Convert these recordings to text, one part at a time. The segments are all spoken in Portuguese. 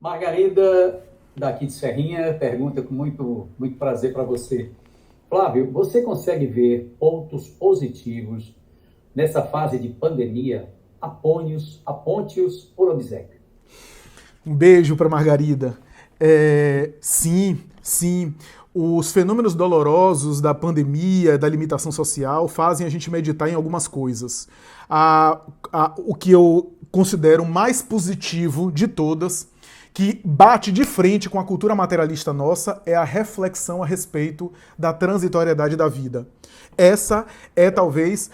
Margarida, daqui de Serrinha, pergunta com muito prazer para você. Flávio, você consegue ver pontos positivos nessa fase de pandemia? Aponte-os por obséquio. Um beijo para Margarida. Sim. Os fenômenos dolorosos da pandemia, da limitação social, fazem a gente meditar em algumas coisas. O que eu considero mais positivo de todas, que bate de frente com a cultura materialista nossa, é a reflexão a respeito da transitoriedade da vida. Essa é talvez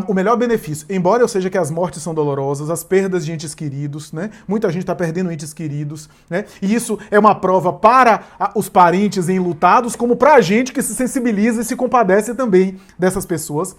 o melhor benefício. Embora eu seja que as mortes são dolorosas, as perdas de entes queridos, né? Muita gente está perdendo entes queridos, né? E isso é uma prova para os parentes enlutados, como para a gente que se sensibiliza e se compadece também dessas pessoas.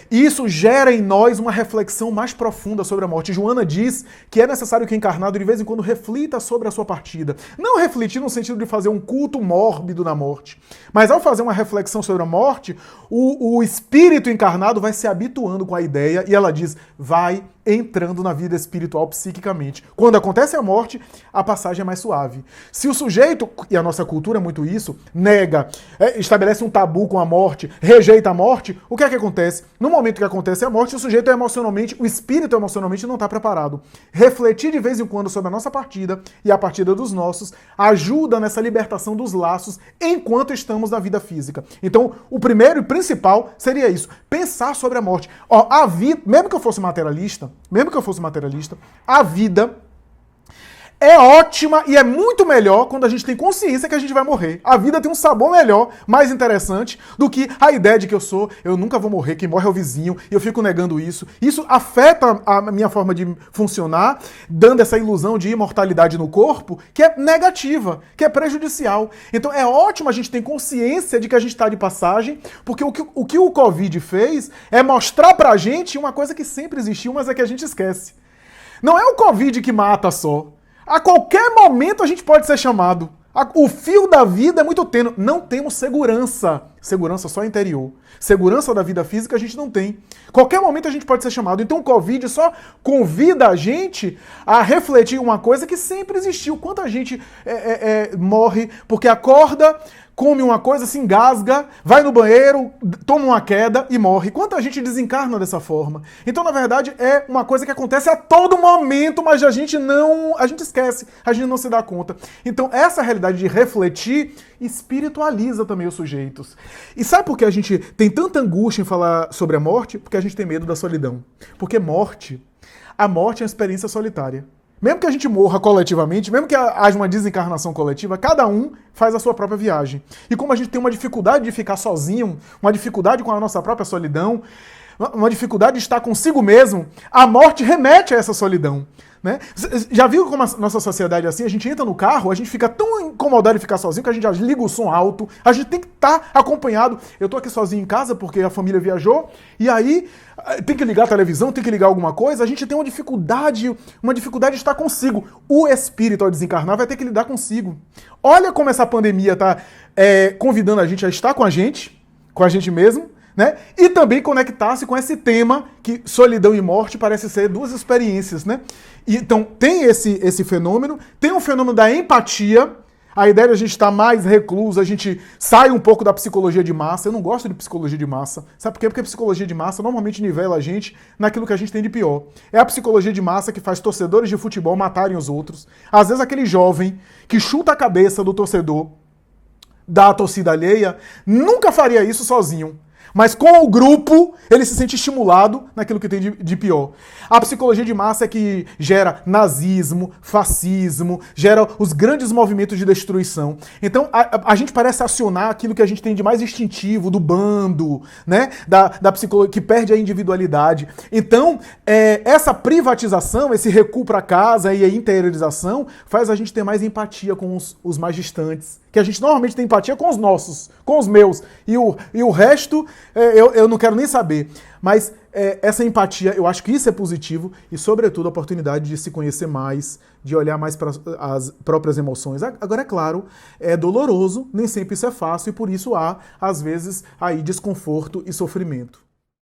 Isso gera em nós uma reflexão mais profunda sobre a morte. Joana diz que é necessário que o encarnado de vez em quando reflita sobre a sua partida. Não refletir no sentido de fazer um culto mórbido na morte, mas ao fazer uma reflexão sobre a morte, o espírito encarnado vai se habituando com a ideia e ela diz, vai entrando na vida espiritual psiquicamente. Quando acontece a morte, a passagem é mais suave. Se o sujeito, e a nossa cultura é muito isso, nega, estabelece um tabu com a morte, rejeita a morte, o que é que acontece? No momento que acontece a morte, o sujeito emocionalmente, o espírito emocionalmente não está preparado. Refletir de vez em quando sobre a nossa partida e a partida dos nossos ajuda nessa libertação dos laços enquanto estamos na vida física. Então, o primeiro e principal seria isso, pensar sobre a morte. A vida, mesmo que eu fosse materialista, a vida é ótima e é muito melhor quando a gente tem consciência que a gente vai morrer. A vida tem um sabor melhor, mais interessante, do que a ideia de que eu nunca vou morrer, quem morre é o vizinho, e eu fico negando isso. Isso afeta a minha forma de funcionar, dando essa ilusão de imortalidade no corpo, que é negativa, que é prejudicial. Então é ótimo a gente ter consciência de que a gente está de passagem, porque o que o Covid fez é mostrar pra gente uma coisa que sempre existiu, mas é que a gente esquece. Não é o Covid que mata só. A qualquer momento a gente pode ser chamado. O fio da vida é muito tênue. Não temos segurança. Segurança só interior. Segurança da vida física a gente não tem. Qualquer momento a gente pode ser chamado. Então o Covid só convida a gente a refletir uma coisa que sempre existiu. Quanta gente morre porque acorda, come uma coisa, se engasga, vai no banheiro, toma uma queda e morre. Quanta gente desencarna dessa forma? Então, na verdade, é uma coisa que acontece a todo momento, mas a gente esquece, a gente não se dá conta. Então, essa realidade de refletir espiritualiza também os sujeitos. E sabe por que a gente tem tanta angústia em falar sobre a morte? Porque a gente tem medo da solidão. Porque a morte é uma experiência solitária. Mesmo que a gente morra coletivamente, mesmo que haja uma desencarnação coletiva, cada um faz a sua própria viagem. E como a gente tem uma dificuldade de ficar sozinho, uma dificuldade com a nossa própria solidão, uma dificuldade de estar consigo mesmo, a morte remete a essa solidão. Né? Já viu como a nossa sociedade é assim? A gente entra no carro, a gente fica tão incomodado de ficar sozinho que a gente já liga o som alto, a gente tem que estar acompanhado. Eu tô aqui sozinho em casa porque a família viajou, e aí tem que ligar a televisão, tem que ligar alguma coisa, a gente tem uma dificuldade de estar consigo. O espírito ao desencarnar vai ter que lidar consigo. Olha como essa pandemia tá convidando a gente a estar com a gente mesmo, né? E também conectar-se com esse tema que solidão e morte parece ser duas experiências, né? Então tem esse fenômeno, tem um fenômeno da empatia, a ideia de a gente estar mais recluso, a gente sai um pouco da psicologia de massa. Eu não gosto de psicologia de massa. Sabe por quê? Porque a psicologia de massa normalmente nivela a gente naquilo que a gente tem de pior. É a psicologia de massa que faz torcedores de futebol matarem os outros. Às vezes aquele jovem que chuta a cabeça do torcedor da torcida alheia nunca faria isso sozinho. Mas com o grupo, ele se sente estimulado naquilo que tem de pior. A psicologia de massa é que gera nazismo, fascismo, gera os grandes movimentos de destruição. Então, a gente parece acionar aquilo que a gente tem de mais instintivo, do bando, né? Da psicologia, que perde a individualidade. Então, essa privatização, esse recuo para casa e a interiorização, faz a gente ter mais empatia com os mais distantes. Que a gente normalmente tem empatia com os nossos, com os meus. E o resto, eu não quero nem saber. Mas essa empatia, eu acho que isso é positivo e, sobretudo, a oportunidade de se conhecer mais, de olhar mais para as próprias emoções. Agora, é claro, é doloroso, nem sempre isso é fácil e por isso há, às vezes, aí desconforto e sofrimento.